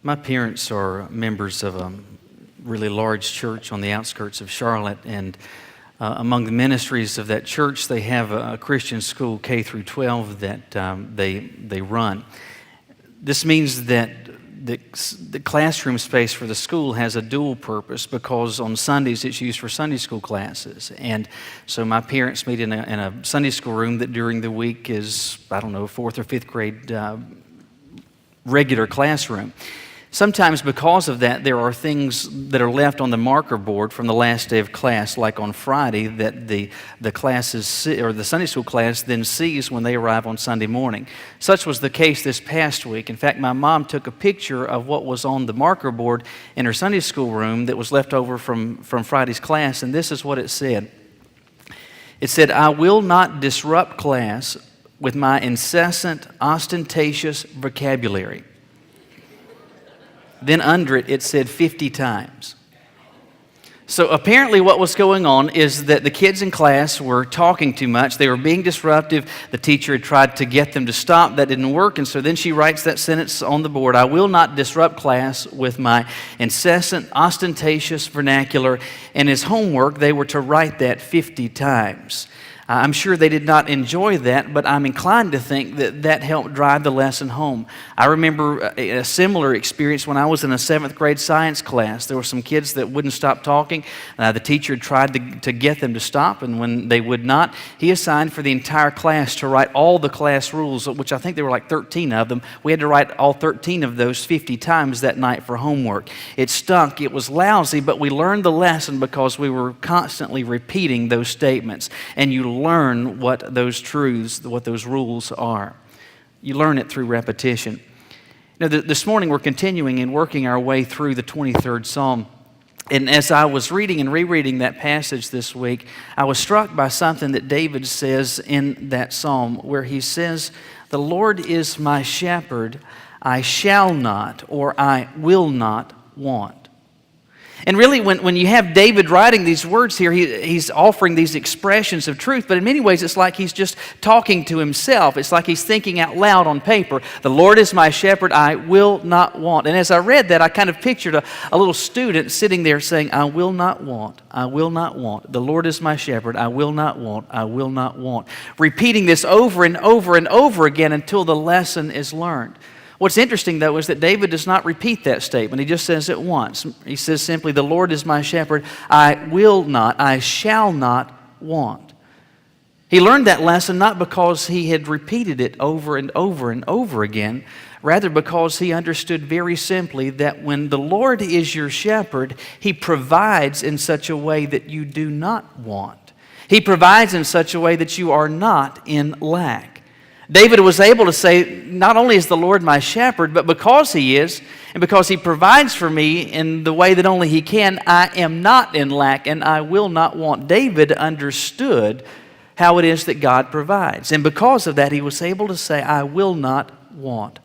My parents are members of a really large church on the outskirts of Charlotte, and among the ministries of that church, they have a Christian school K through 12 that they run. This means that the classroom space for the school has a dual purpose because on Sundays it's used for Sunday school classes. And so my parents meet in a Sunday school room that during the week is, fourth or fifth grade regular classroom. Sometimes because of that, there are things that are left on the marker board from the last day of class, like on Friday, that the classes or the Sunday school class then sees when they arrive on Sunday morning. Such was the case this past week. In fact, my mom took a picture of what was on the marker board in her Sunday school room that was left over from Friday's class, and this is what it said. It said, "I will not disrupt class with my incessant, ostentatious vocabulary." Then under it, it said 50 times. So apparently what was going on is that the kids in class were talking too much. They were being disruptive. The teacher had tried to get them to stop. That didn't work. And so then she writes that sentence on the board, "I will not disrupt class with my incessant, ostentatious vernacular." And as homework, they were to write that 50 times. I'm sure they did not enjoy that, but I'm inclined to think that helped drive the lesson home. I remember a similar experience when I was in a 7th grade science class. There were some kids that wouldn't stop talking. The teacher tried to get them to stop, and when they would not, he assigned for the entire class to write all the class rules, which I think there were like 13 of them. We had to write all 13 of those 50 times that night for homework. It stunk. It was lousy, but we learned the lesson because we were constantly repeating those statements. And you learn what those truths, what those rules are. You learn it through repetition. This morning we're continuing and working our way through the 23rd Psalm. And as I was reading and rereading that passage this week, I was struck by something that David says in that psalm, where he says, "The Lord is my shepherd, I shall not," or "I will not want." And really, when you have David writing these words here, he's offering these expressions of truth, but in many ways it's like he's just talking to himself. It's like he's thinking out loud on paper. "The Lord is my shepherd, I will not want." And as I read that, I kind of pictured a little student sitting there saying, "I will not want, I will not want. The Lord is my shepherd, I will not want, I will not want." Repeating this over and over and over again until the lesson is learned. What's interesting, though, is that David does not repeat that statement. He just says it once. He says simply, "The Lord is my shepherd, I will not, I shall not want." He learned that lesson not because he had repeated it over and over and over again, rather because he understood very simply that when the Lord is your shepherd, He provides in such a way that you do not want. He provides in such a way that you are not in lack. David was able to say, not only is the Lord my shepherd, but because He is, and because He provides for me in the way that only He can, I am not in lack and I will not want. David understood how it is that God provides. And because of that, he was able to say, "I will not want."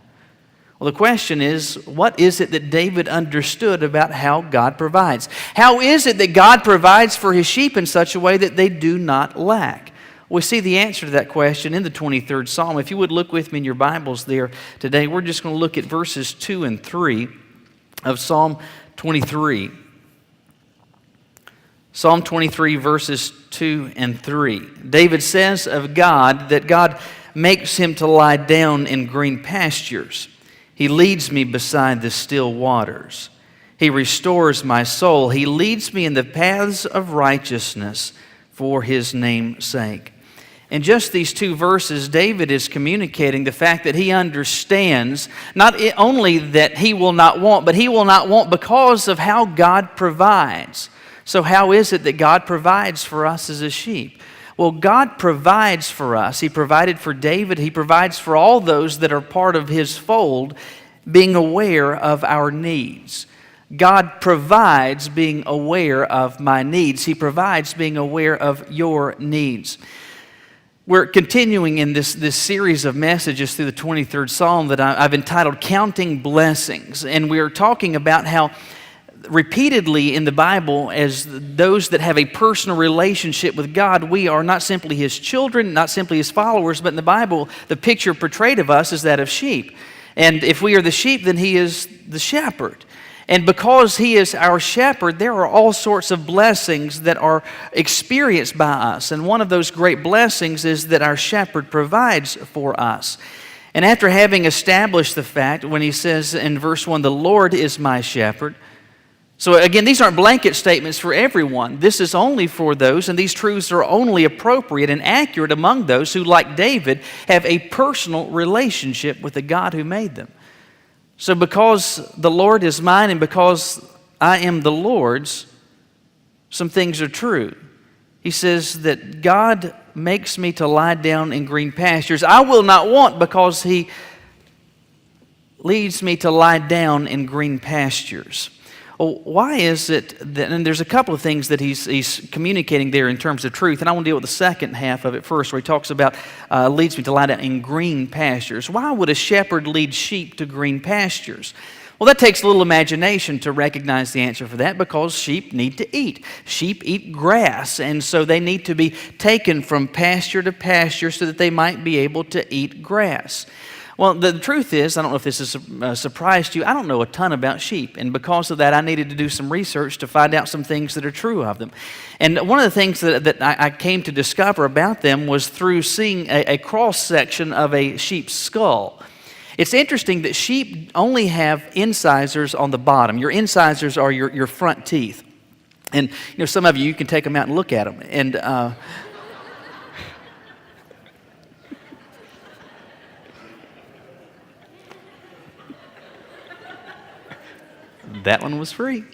Well, the question is, what is it that David understood about how God provides? How is it that God provides for His sheep in such a way that they do not lack? We see the answer to that question in the 23rd Psalm. If you would look with me in your Bibles there today, we're just going to look at verses 2 and 3 of Psalm 23. Psalm 23, verses 2 and 3. David says of God that God makes him to lie down in green pastures. He leads me beside the still waters. He restores my soul. He leads me in the paths of righteousness for His name's sake. In just these two verses, David is communicating the fact that he understands not only that he will not want, but he will not want because of how God provides. So how is it that God provides for us as a sheep? Well, God provides for us. He provided for David. He provides for all those that are part of His fold, being aware of our needs. God provides being aware of my needs. He provides being aware of your needs. We're continuing in this series of messages through the 23rd Psalm that I've entitled Counting Blessings. And we're talking about how repeatedly in the Bible, as those that have a personal relationship with God, we are not simply His children, not simply His followers, but in the Bible, the picture portrayed of us is that of sheep. And if we are the sheep, then he is the shepherd. And because he is our shepherd, there are all sorts of blessings that are experienced by us. And one of those great blessings is that our shepherd provides for us. And after having established the fact, when he says in verse 1, the Lord is my shepherd. So again, these aren't blanket statements for everyone. This is only for those, and these truths are only appropriate and accurate among those who, like David, have a personal relationship with the God who made them. So because the Lord is mine and because I am the Lord's, some things are true. He says that God makes me to lie down in green pastures. I will not want because he leads me to lie down in green pastures. Well, why is it that, and there's a couple of things that he's communicating there in terms of truth, and I want to deal with the second half of it first, where he talks about leads me to lie down in green pastures. Why would a shepherd lead sheep to green pastures? Well, that takes a little imagination to recognize the answer for that, because sheep need to eat. Sheep eat grass, and so they need to be taken from pasture to pasture so that they might be able to eat grass. Well, the truth is, I don't know if this is a surprise to you, I don't know a ton about sheep. And because of that, I needed to do some research to find out some things that are true of them. And one of the things that I came to discover about them was through seeing a cross-section of a sheep's skull. It's interesting that sheep only have incisors on the bottom. Your incisors are your front teeth. And some of you can take them out and look at them. And that one was free.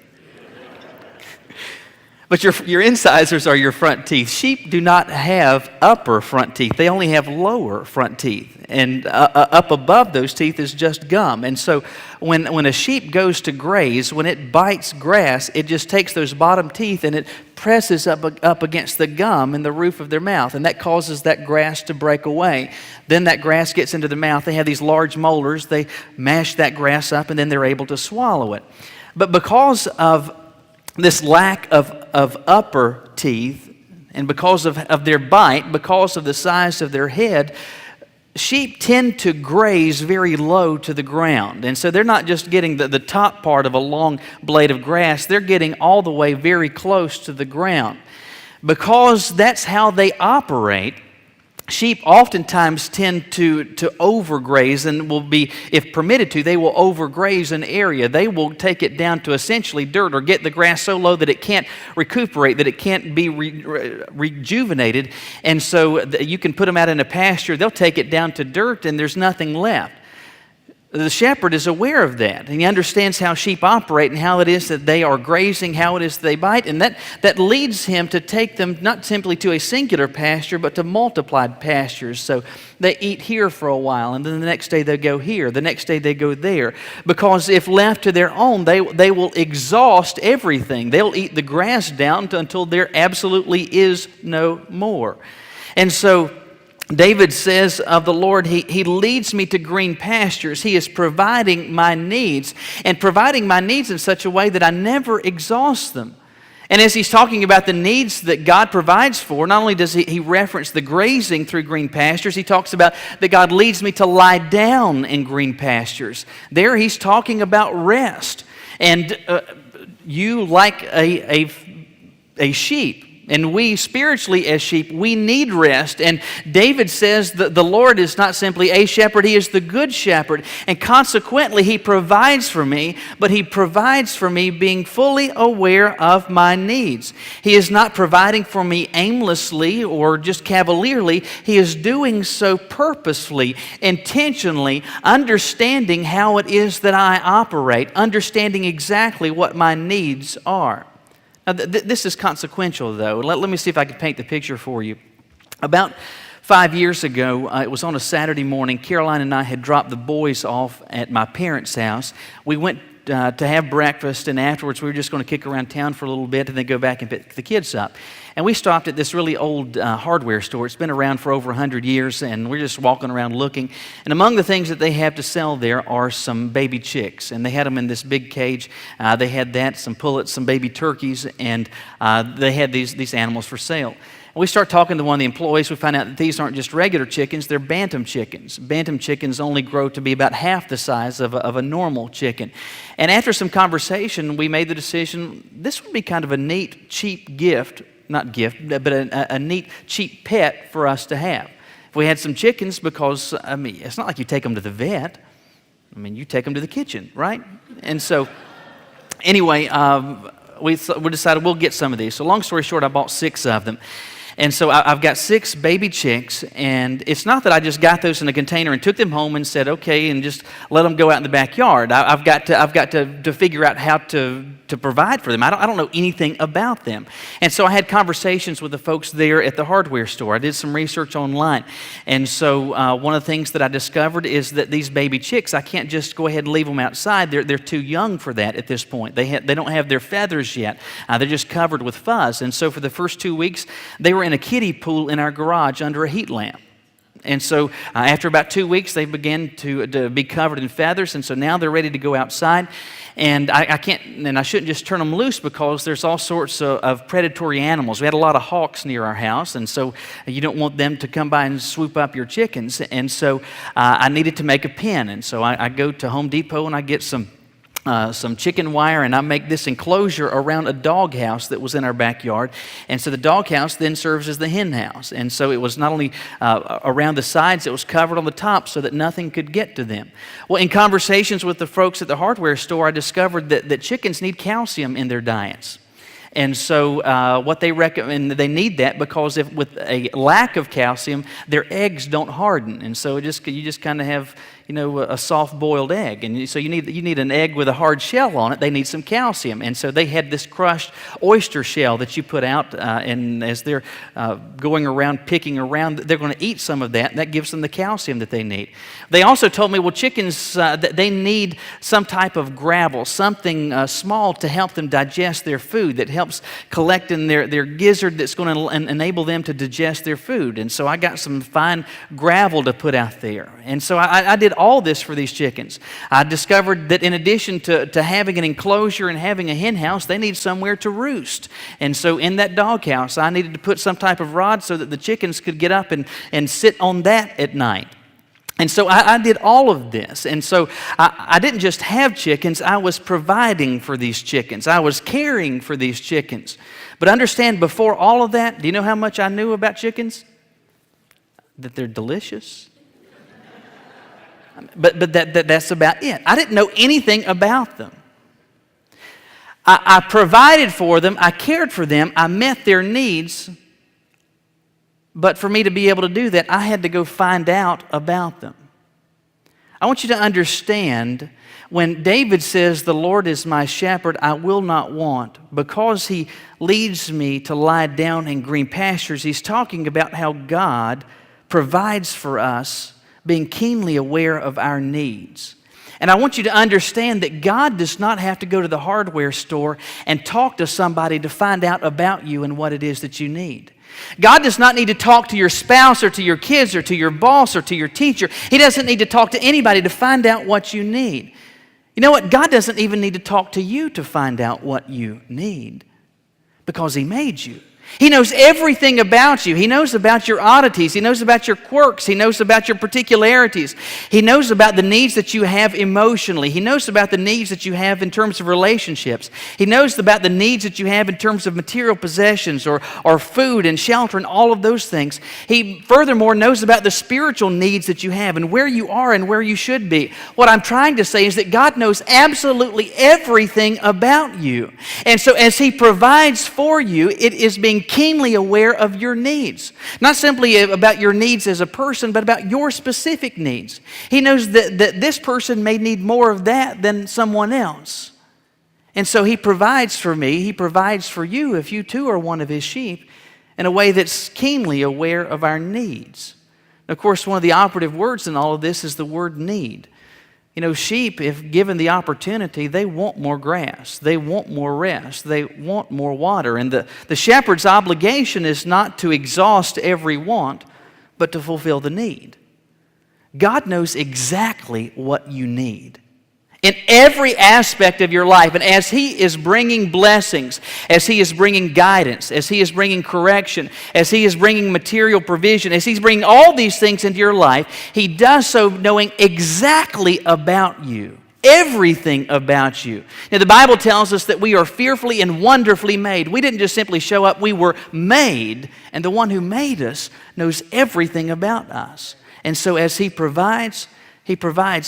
But your incisors are your front teeth. Sheep do not have upper front teeth. They only have lower front teeth. And up above those teeth is just gum. And so when a sheep goes to graze, when it bites grass, it just takes those bottom teeth and it presses up against the gum in the roof of their mouth. And that causes that grass to break away. Then that grass gets into the mouth. They have these large molars. They mash that grass up and then they're able to swallow it. But because of this lack of upper teeth, and because of their bite, because of the size of their head, sheep tend to graze very low to the ground. And so they're not just getting the top part of a long blade of grass, they're getting all the way very close to the ground. Because that's how they operate, sheep oftentimes tend to overgraze and will be, if permitted to, they will overgraze an area. They will take it down to essentially dirt or get the grass so low that it can't recuperate, that it can't be rejuvenated. And so you can put them out in a pasture, they'll take it down to dirt and there's nothing left. The shepherd is aware of that, and he understands how sheep operate and how it is that they are grazing, how it is that they bite, and that leads him to take them not simply to a singular pasture, but to multiplied pastures. So they eat here for a while, and then the next day they go here, the next day they go there, because if left to their own, they will exhaust everything. They'll eat the grass down until there absolutely is no more. And so David says of the Lord, he leads me to green pastures. He is providing my needs, and providing my needs in such a way that I never exhaust them. And as he's talking about the needs that God provides for, not only does he reference the grazing through green pastures, he talks about that God leads me to lie down in green pastures. There he's talking about rest. And you, like a sheep, and we spiritually as sheep, we need rest. And David says that the Lord is not simply a shepherd, he is the good shepherd. And consequently, he provides for me, but he provides for me being fully aware of my needs. He is not providing for me aimlessly or just cavalierly. He is doing so purposefully, intentionally, understanding how it is that I operate, understanding exactly what my needs are. Now, this is consequential, though. Let me see if I can paint the picture for you. About 5 years ago, it was on a Saturday morning. Caroline and I had dropped the boys off at my parents' house. We went to have breakfast, and afterwards we were just going to kick around town for a little bit and then go back and pick the kids up. And we stopped at this really old hardware store. It's been around for over 100 years, and we're just walking around looking. And among the things that they have to sell there are some baby chicks, and they had them in this big cage. They had that, some pullets, some baby turkeys, and they had these animals for sale. We start talking to one of the employees. We find out that these aren't just regular chickens, they're bantam chickens. Bantam chickens only grow to be about half the size of a normal chicken. And after some conversation, we made the decision this would be kind of a neat, cheap gift, not gift, but a neat, cheap pet for us to have. If we had some chickens, because, I mean, it's not like you take them to the vet. I mean, you take them to the kitchen, right? And so, anyway, we decided we'll get some of these. So long story short, I bought 6 of them. And so I've got 6 baby chicks, and it's not that I just got those in a container and took them home and said, okay, and just let them go out in the backyard. I've got to figure out how to provide for them. I don't know anything about them. And so I had conversations with the folks there at the hardware store. I did some research online. And so one of the things that I discovered is that these baby chicks, I can't just go ahead and leave them outside. They're too young for that at this point. They don't have their feathers yet. They're just covered with fuzz. And so for the first 2 weeks, they were in a kiddie pool in our garage under a heat lamp. And so after about 2 weeks, they began to be covered in feathers, and so now they're ready to go outside. And I can't, and I shouldn't just turn them loose because there's all sorts of predatory animals. We had a lot of hawks near our house, and so you don't want them to come by and swoop up your chickens. And so I needed to make a pen, and so I go to Home Depot and I get some chicken wire, and I make this enclosure around a dog house that was in our backyard. And so the dog house then serves as the hen house. And so it was not only around the sides, it was covered on the top so that nothing could get to them. Well, in conversations with the folks at the hardware store, I discovered that chickens need calcium in their diets. And so what they recommend, they need that because if with a lack of calcium, their eggs don't harden. And so you just kind of have, a soft-boiled egg. And so you need an egg with a hard shell on it. They need some calcium. And so they had this crushed oyster shell that you put out, and as they're going around, picking around, they're going to eat some of that, and that gives them the calcium that they need. They also told me, well, chickens, that they need some type of gravel, something small to help them digest their food, that helps collect in their gizzard that's going to enable them to digest their food. And so I got some fine gravel to put out there. And so I did all this for these chickens. I discovered that in addition to having an enclosure and having a hen house, they need somewhere to roost. And so in that dog house, I needed to put some type of rod so that the chickens could get up and sit on that at night. And so I did all of this. And so I didn't just have chickens, I was providing for these chickens. I was caring for these chickens. But understand, before all of that, do you know how much I knew about chickens? That they're delicious. But that's about it. I didn't know anything about them. I provided for them, I cared for them, I met their needs. But for me to be able to do that, I had to go find out about them. I want you to understand, when David says, "The Lord is my shepherd, I will not want," because he leads me to lie down in green pastures, he's talking about how God provides for us, being keenly aware of our needs. And I want you to understand that God does not have to go to the hardware store and talk to somebody to find out about you and what it is that you need. God does not need to talk to your spouse or to your kids or to your boss or to your teacher. He doesn't need to talk to anybody to find out what you need. You know what? God doesn't even need to talk to you to find out what you need, because He made you. He knows everything about you. He knows about your oddities. He knows about your quirks. He knows about your particularities. He knows about the needs that you have emotionally. He knows about the needs that you have in terms of relationships. He knows about the needs that you have in terms of material possessions or food and shelter and all of those things. He furthermore knows about the spiritual needs that you have and where you are and where you should be. What I'm trying to say is that God knows absolutely everything about you. And so as He provides for you, it is being keenly aware of your needs. Not simply about your needs as a person, but about your specific needs. He knows that this person may need more of that than someone else. And so He provides for me, He provides for you, if you too are one of His sheep, in a way that's keenly aware of our needs. And of course, one of the operative words in all of this is the word need. You know, sheep, if given the opportunity, they want more grass. They want more rest. They want more water. And the shepherd's obligation is not to exhaust every want, but to fulfill the need. God knows exactly what you need. in every aspect of your life. And as He is bringing blessings, as He is bringing guidance, as He is bringing correction, as He is bringing material provision, as He's bringing all these things into your life, He does so knowing exactly about you. Everything about you. Now, the Bible tells us that we are fearfully and wonderfully made. We didn't just simply show up, we were made, and the one who made us knows everything about us. And so as He provides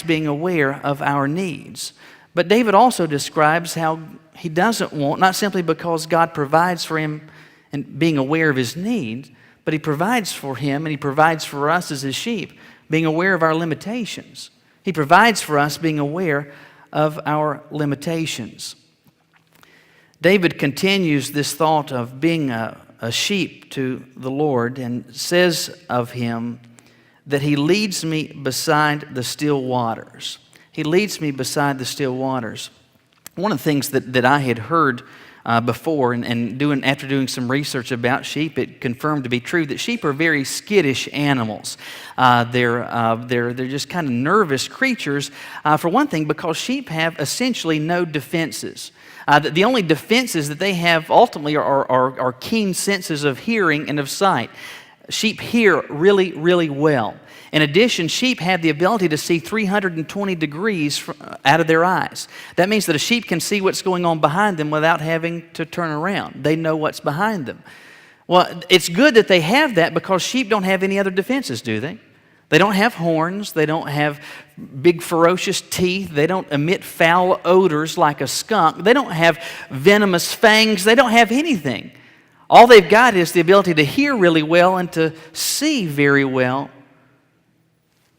being aware of our needs. But David also describes how he doesn't want, not simply because God provides for him and being aware of his needs, but He provides for him and He provides for us as His sheep, being aware of our limitations. He provides for us being aware of our limitations. David continues this thought of being a sheep to the Lord and says of Him that He leads me beside the still waters. He leads me beside the still waters. One of the things that I had heard before and after doing some research about sheep, it confirmed to be true that sheep are very skittish animals. They're just kind of nervous creatures, for one thing, because sheep have essentially no defenses. The only defenses that they have ultimately are keen senses of hearing and of sight. Sheep hear really, really well. In addition, sheep have the ability to see 320 degrees out of their eyes. That means that a sheep can see what's going on behind them without having to turn around. They know what's behind them. Well, it's good that they have that because sheep don't have any other defenses, do they? They don't have horns. They don't have big ferocious teeth. They don't emit foul odors like a skunk. They don't have venomous fangs. They don't have anything. All they've got is the ability to hear really well and to see very well.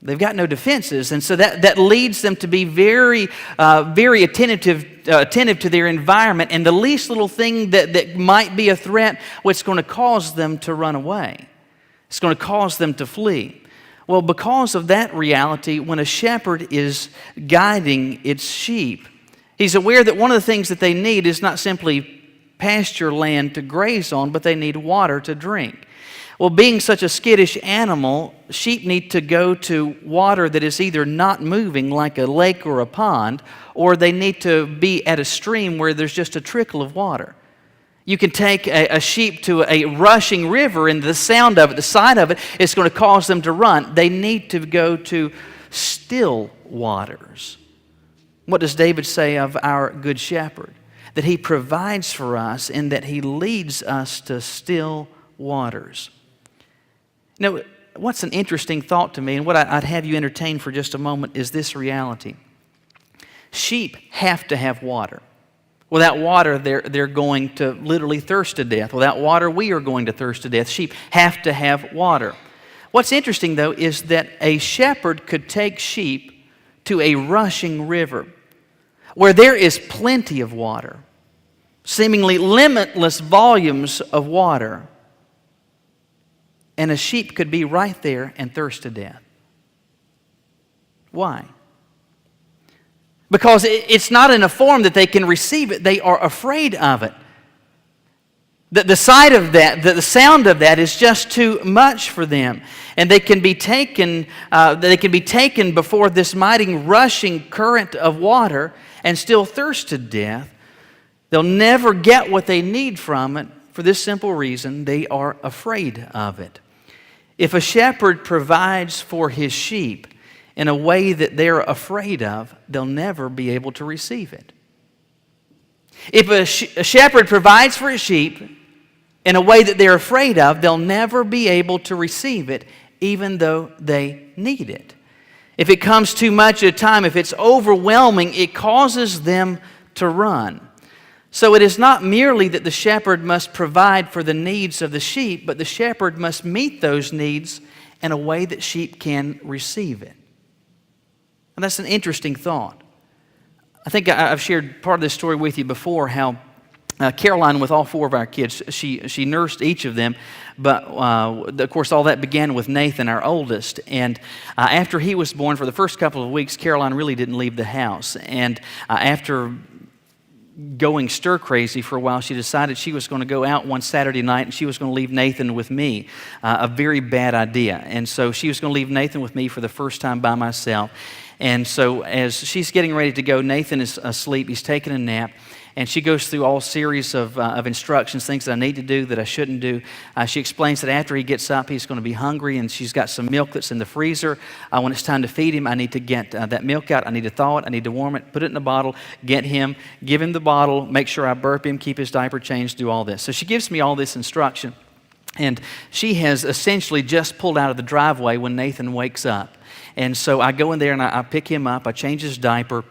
They've got no defenses, and so that leads them to be very attentive to their environment, and the least little thing that might be a threat, what's going to cause them to run away. It's going to cause them to flee. Well, because of that reality, when a shepherd is guiding its sheep, he's aware that one of the things that they need is not simply pasture land to graze on, but they need water to drink. Well, being such a skittish animal, sheep need to go to water that is either not moving like a lake or a pond, or they need to be at a stream where there's just a trickle of water. You can take a sheep to a rushing river, and the sound of it, the sight of it, is going to cause them to run. They need to go to still waters. What does David say of our good shepherd? That He provides for us and that He leads us to still waters. Now, what's an interesting thought to me, and what I'd have you entertain for just a moment, is this reality. Sheep have to have water. Without water, they're going to literally thirst to death. Without water, we are going to thirst to death. Sheep have to have water. What's interesting, though, is that a shepherd could take sheep to a rushing river where there is plenty of water, seemingly limitless volumes of water, and a sheep could be right there and thirst to death. Why? Because it's not in a form that they can receive it. They are afraid of it. The sight of that, the sound of that is just too much for them. And they can be taken before this mighty rushing current of water and still thirst to death. They'll never get what they need from it for this simple reason: they are afraid of it. If a shepherd provides for his sheep in a way that they're afraid of, they'll never be able to receive it. If a shepherd provides for his sheep in a way that they're afraid of, they'll never be able to receive it, even though they need it. If it comes too much at a time, if it's overwhelming, it causes them to run. So it is not merely that the shepherd must provide for the needs of the sheep, but the shepherd must meet those needs in a way that sheep can receive it. And that's an interesting thought. I think I've shared part of this story with you before, how Caroline, with all four of our kids, she nursed each of them, but of course all that began with Nathan, our oldest, and after he was born, for the first couple of weeks, Caroline really didn't leave the house, and after going stir crazy for a while, she decided she was going to go out one Saturday night and she was going to leave Nathan with me. A very bad idea. And so she was going to leave Nathan with me for the first time by myself. And so as she's getting ready to go, Nathan is asleep. He's taking a nap. And she goes through all series of instructions, things that I need to do, that I shouldn't do. She explains that after he gets up, he's going to be hungry, and she's got some milk that's in the freezer. When it's time to feed him, I need to get that milk out. I need to thaw it. I need to warm it, put it in a bottle, give him the bottle, make sure I burp him, keep his diaper changed, do all this. So she gives me all this instruction. And she has essentially just pulled out of the driveway when Nathan wakes up. And so I go in there and I pick him up, I change his diaper,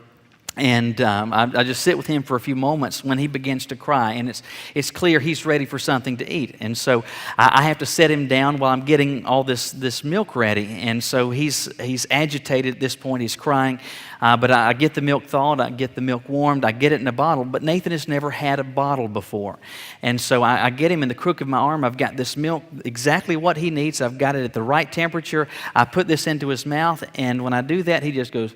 and I just sit with him for a few moments when he begins to cry, and it's clear he's ready for something to eat. And so I have to set him down while I'm getting all this milk ready. And so he's agitated at this point. He's crying, but I get the milk thawed, I get the milk warmed, I get it in a bottle. But Nathan has never had a bottle before, and so I get him in the crook of my arm. I've got this milk exactly what he needs. I've got it at the right temperature. I put this into his mouth, and when I do that, he just goes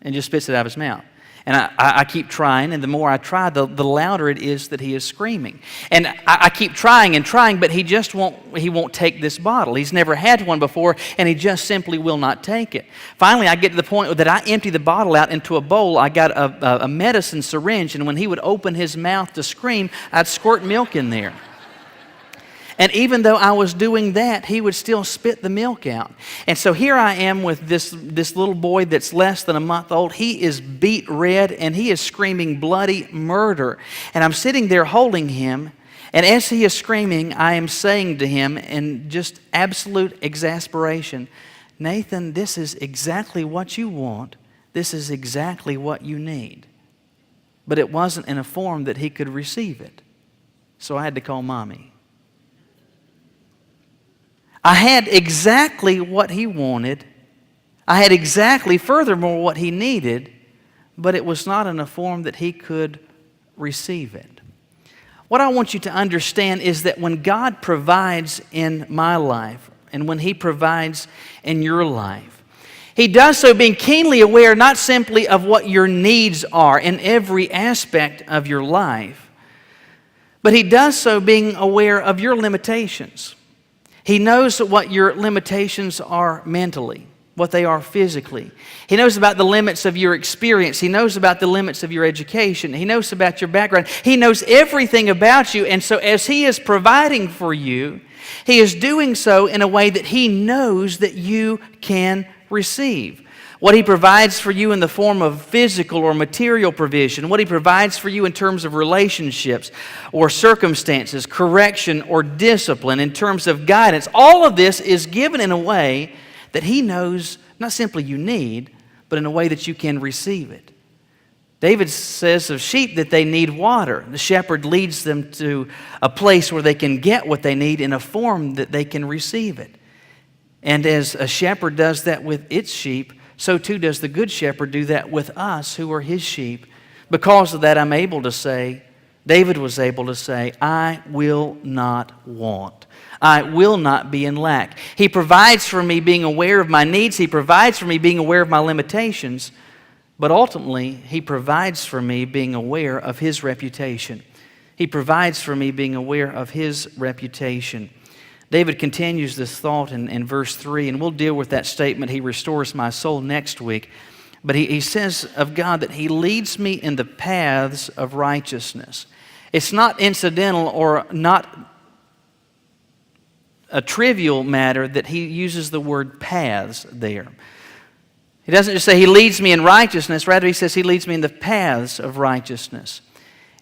and just spits it out of his mouth. And I keep trying, and the more I try, the louder it is that he is screaming. And I keep trying and trying, but he won't take this bottle. He's never had one before, and he just simply will not take it. Finally, I get to the point that I empty the bottle out into a bowl. I got a medicine syringe, and when he would open his mouth to scream, I'd squirt milk in there. And even though I was doing that, he would still spit the milk out. And so here I am with this little boy that's less than a month old. He is beet red, and he is screaming bloody murder. And I'm sitting there holding him, and as he is screaming, I am saying to him in just absolute exasperation, Nathan, this is exactly what you want. This is exactly what you need. But it wasn't in a form that he could receive it. So I had to call Mommy. I had exactly what he wanted. I had exactly, furthermore, what he needed, but it was not in a form that he could receive it. What I want you to understand is that when God provides in my life, and when He provides in your life, He does so being keenly aware not simply of what your needs are in every aspect of your life, but He does so being aware of your limitations. He knows what your limitations are mentally, what they are physically. He knows about the limits of your experience. He knows about the limits of your education. He knows about your background. He knows everything about you. And so as He is providing for you, He is doing so in a way that He knows that you can receive. What He provides for you in the form of physical or material provision, what He provides for you in terms of relationships or circumstances, correction or discipline, in terms of guidance, all of this is given in a way that He knows not simply you need, but in a way that you can receive it. David says of sheep that they need water. The shepherd leads them to a place where they can get what they need in a form that they can receive it. And as a shepherd does that with its sheep, so too does the Good Shepherd do that with us who are His sheep. Because of that, I'm able to say, David was able to say, I will not want. I will not be in lack. He provides for me being aware of my needs. He provides for me being aware of my limitations. But ultimately, He provides for me being aware of His reputation. He provides for me being aware of His reputation. David continues this thought in verse 3, and we'll deal with that statement, He restores my soul, next week. But he says of God that He leads me in the paths of righteousness. It's not incidental or not a trivial matter that He uses the word paths there. He doesn't just say He leads me in righteousness, rather He says He leads me in the paths of righteousness.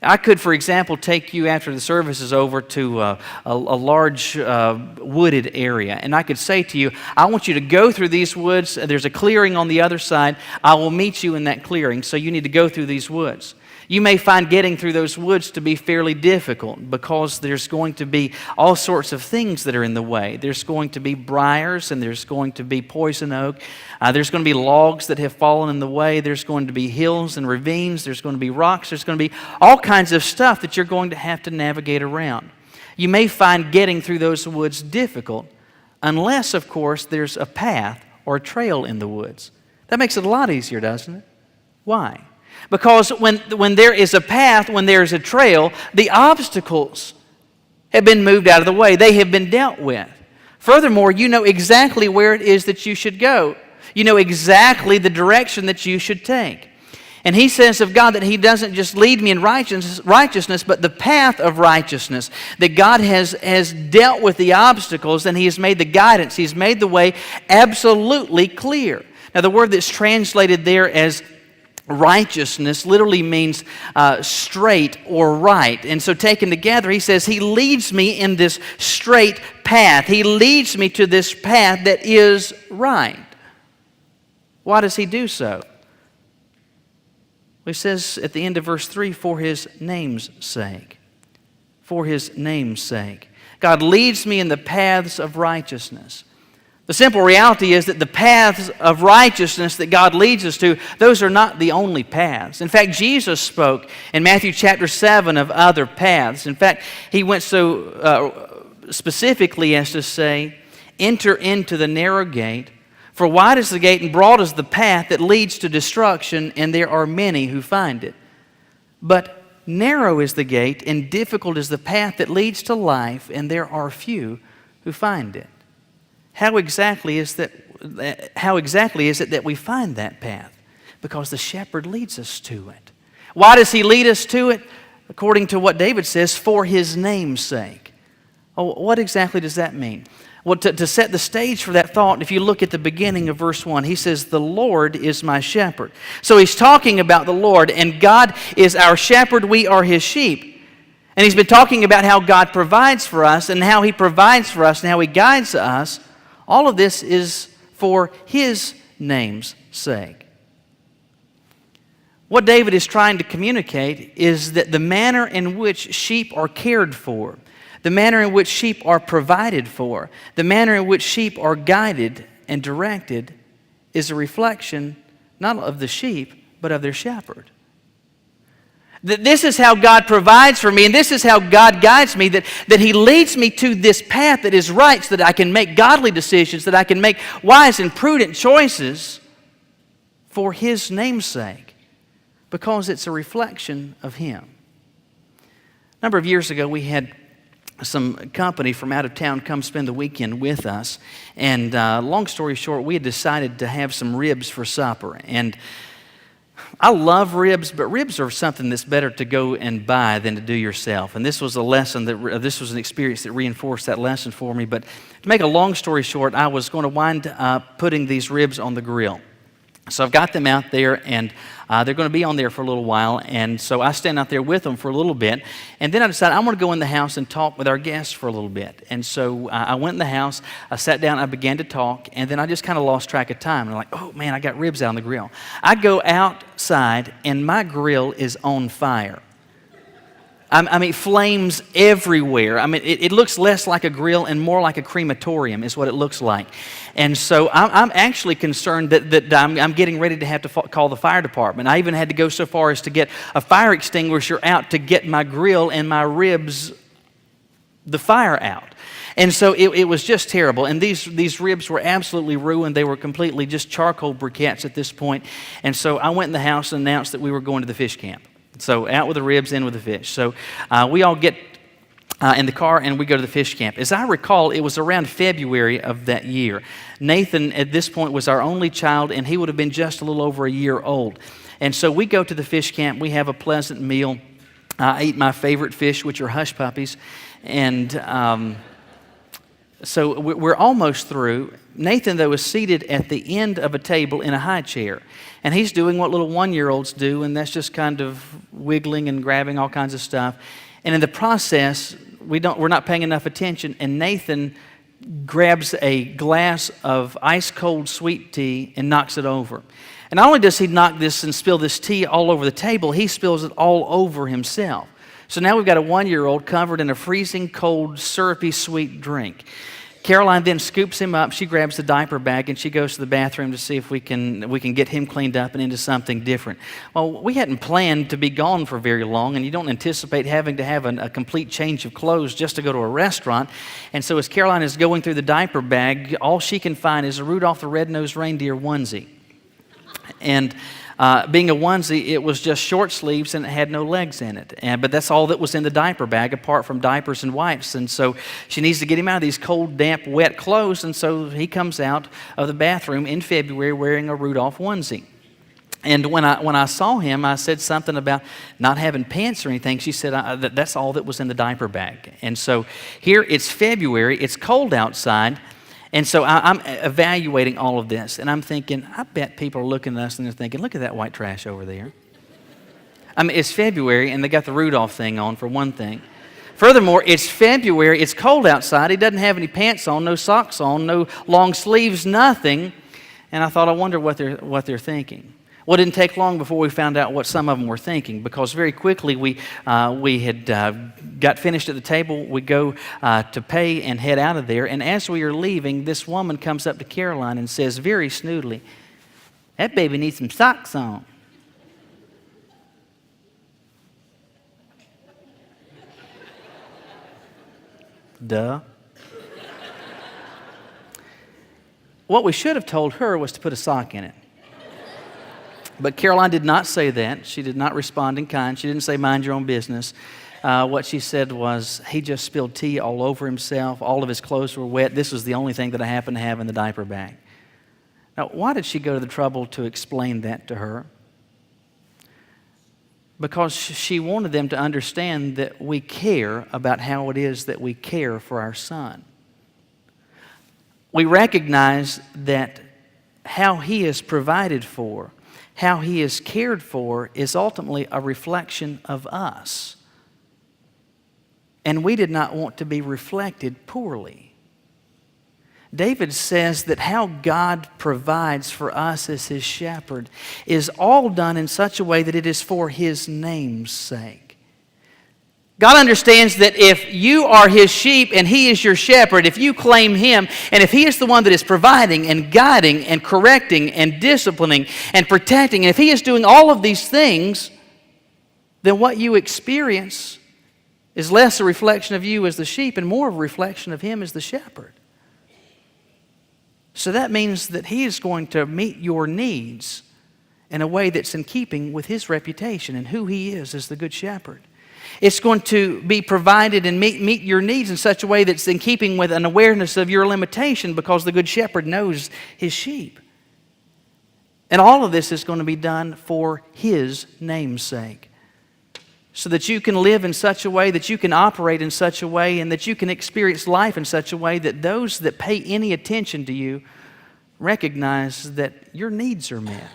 I could, for example, take you after the service is over to a large wooded area, and I could say to you, I want you to go through these woods. There's a clearing on the other side. I will meet you in that clearing, so you need to go through these woods. You may find getting through those woods to be fairly difficult because there's going to be all sorts of things that are in the way. There's going to be briars, and there's going to be poison oak. There's going to be logs that have fallen in the way. There's going to be hills and ravines. There's going to be rocks. There's going to be all kinds of stuff that you're going to have to navigate around. You may find getting through those woods difficult unless, of course, there's a path or a trail in the woods. That makes it a lot easier, doesn't it? Why? Because when there is a path, when there is a trail, the obstacles have been moved out of the way. They have been dealt with. Furthermore, you know exactly where it is that you should go. You know exactly the direction that you should take. And he says of God that he doesn't just lead me in righteousness, but the path of righteousness. That God has dealt with the obstacles and he has made the guidance, he's made the way absolutely clear. Now the word that's translated there as righteousness literally means straight or right. And so taken together, he says he leads me in this straight path. He leads me to this path that is right. Why does he do so? He says at the end of verse 3, for his name's sake. For his name's sake. God leads me in the paths of righteousness. The simple reality is that the paths of righteousness that God leads us to, those are not the only paths. In fact, Jesus spoke in Matthew chapter 7 of other paths. In fact, he went so specifically as to say, enter into the narrow gate. For wide is the gate and broad is the path that leads to destruction, and there are many who find it. But narrow is the gate and difficult is the path that leads to life, and there are few who find it. How exactly is it that we find that path? Because the shepherd leads us to it. Why does he lead us to it? According to what David says, for his name's sake. Oh, what exactly does that mean? Well, to set the stage for that thought, if you look at the beginning of verse 1, he says, the Lord is my shepherd. So he's talking about the Lord, and God is our shepherd, we are his sheep. And he's been talking about how God provides for us, and how he provides for us, and how he guides us. All of this is for his name's sake. What David is trying to communicate is that the manner in which sheep are cared for, the manner in which sheep are provided for, the manner in which sheep are guided and directed is a reflection not of the sheep, but of their shepherd. This is how God provides for me, and this is how God guides me, that he leads me to this path that is right so that I can make godly decisions, that I can make wise and prudent choices for his name's sake, because it's a reflection of him. A number of years ago, we had some company from out of town come spend the weekend with us. And long story short, we had decided to have some ribs for supper. And I love ribs, but ribs are something that's better to go and buy than to do yourself. And this was this was an experience that reinforced that lesson for me. But to make a long story short, I was going to wind up putting these ribs on the grill. So I've got them out there, and they're going to be on there for a little while. And so I stand out there with them for a little bit. And then I decided I'm going to go in the house and talk with our guests for a little bit. And so I went in the house, I sat down, I began to talk, and then I just kind of lost track of time. And I'm like, oh man, I got ribs out on the grill. I go outside, and my grill is on fire. I mean, flames everywhere. I mean, it looks less like a grill and more like a crematorium is what it looks like. And so I'm actually concerned that I'm getting ready to have to call the fire department. I even had to go so far as to get a fire extinguisher out to get my grill and my ribs, the fire out. And so it was just terrible. And these ribs were absolutely ruined. They were completely just charcoal briquettes at this point. And so I went in the house and announced that we were going to the fish camp. So out with the ribs, in with the fish. So we all get in the car and we go to the fish camp. As I recall, it was around February of that year. Nathan at this point was our only child, and he would have been just a little over a year old. And so we go to the fish camp. We have a pleasant meal. I eat my favorite fish, which are hush puppies. And so we're almost through. Nathan, though, is seated at the end of a table in a high chair. And he's doing what little one-year-olds do, and that's just kind of wiggling and grabbing all kinds of stuff. And in the process, we're not paying enough attention, and Nathan grabs a glass of ice-cold sweet tea and knocks it over. And not only does he knock this and spill this tea all over the table, he spills it all over himself. So now we've got a one-year-old covered in a freezing cold, syrupy, sweet drink. Caroline then scoops him up. She grabs the diaper bag and she goes to the bathroom to see if we can get him cleaned up and into something different. Well, we hadn't planned to be gone for very long, and you don't anticipate having to have a complete change of clothes just to go to a restaurant. And so as Caroline is going through the diaper bag, all she can find is a Rudolph the Red-Nosed Reindeer onesie. And being a onesie, it was just short sleeves and it had no legs in it. But that's all that was in the diaper bag apart from diapers and wipes. And so she needs to get him out of these cold, damp, wet clothes. And so he comes out of the bathroom in February wearing a Rudolph onesie. And when I saw him, I said something about not having pants or anything. She said, that's all that was in the diaper bag. And so here it's February, it's cold outside, and so I'm evaluating all of this. And I'm thinking, I bet people are looking at us and they're thinking, look at that white trash over there. I mean, it's February, and they got the Rudolph thing on, for one thing. Furthermore, it's February, it's cold outside, he doesn't have any pants on, no socks on, no long sleeves, nothing. And I thought, I wonder what they're thinking. Well, it didn't take long before we found out what some of them were thinking, because very quickly we had got finished at the table. We go to pay and head out of there. And as we are leaving, this woman comes up to Caroline and says very snootily, "That baby needs some socks on." Duh. What we should have told her was to put a sock in it. But Caroline did not say that. She did not respond in kind. She didn't say, mind your own business. What she said was, he just spilled tea all over himself. All of his clothes were wet. This was the only thing that I happened to have in the diaper bag. Now, why did she go to the trouble to explain that to her? Because she wanted them to understand that we care about how it is that we care for our son. We recognize that how he is provided for, how he is cared for, is ultimately a reflection of us. And we did not want to be reflected poorly. David says that how God provides for us as his shepherd is all done in such a way that it is for his name's sake. God understands that if you are his sheep and he is your shepherd, if you claim him, and if he is the one that is providing and guiding and correcting and disciplining and protecting, and if he is doing all of these things, then what you experience is less a reflection of you as the sheep and more of a reflection of him as the shepherd. So that means that he is going to meet your needs in a way that's in keeping with his reputation and who he is as the good shepherd. It's going to be provided and meet your needs in such a way that's in keeping with an awareness of your limitation, because the good shepherd knows his sheep. And all of this is going to be done for his name's sake, so that you can live in such a way, that you can operate in such a way, and that you can experience life in such a way that those that pay any attention to you recognize that your needs are met.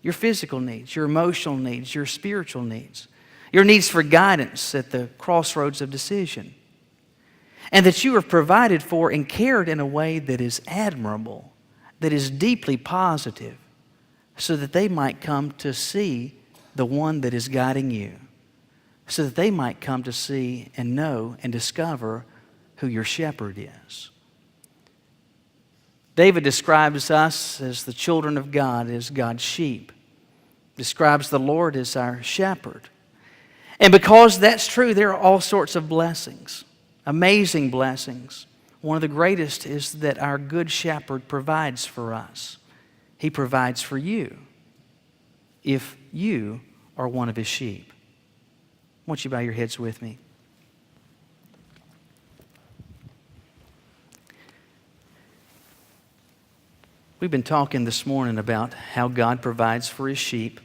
Your physical needs, your emotional needs, your spiritual needs. Your needs for guidance at the crossroads of decision. And that you are provided for and cared in a way that is admirable, that is deeply positive, so that they might come to see the one that is guiding you, so that they might come to see and know and discover who your shepherd is. David describes us as the children of God, as God's sheep. Describes the Lord as our shepherd. And because that's true, there are all sorts of blessings, amazing blessings. One of the greatest is that our good shepherd provides for us. He provides for you if you are one of his sheep. Won't you bow your heads with me? We've been talking this morning about how God provides for his sheep.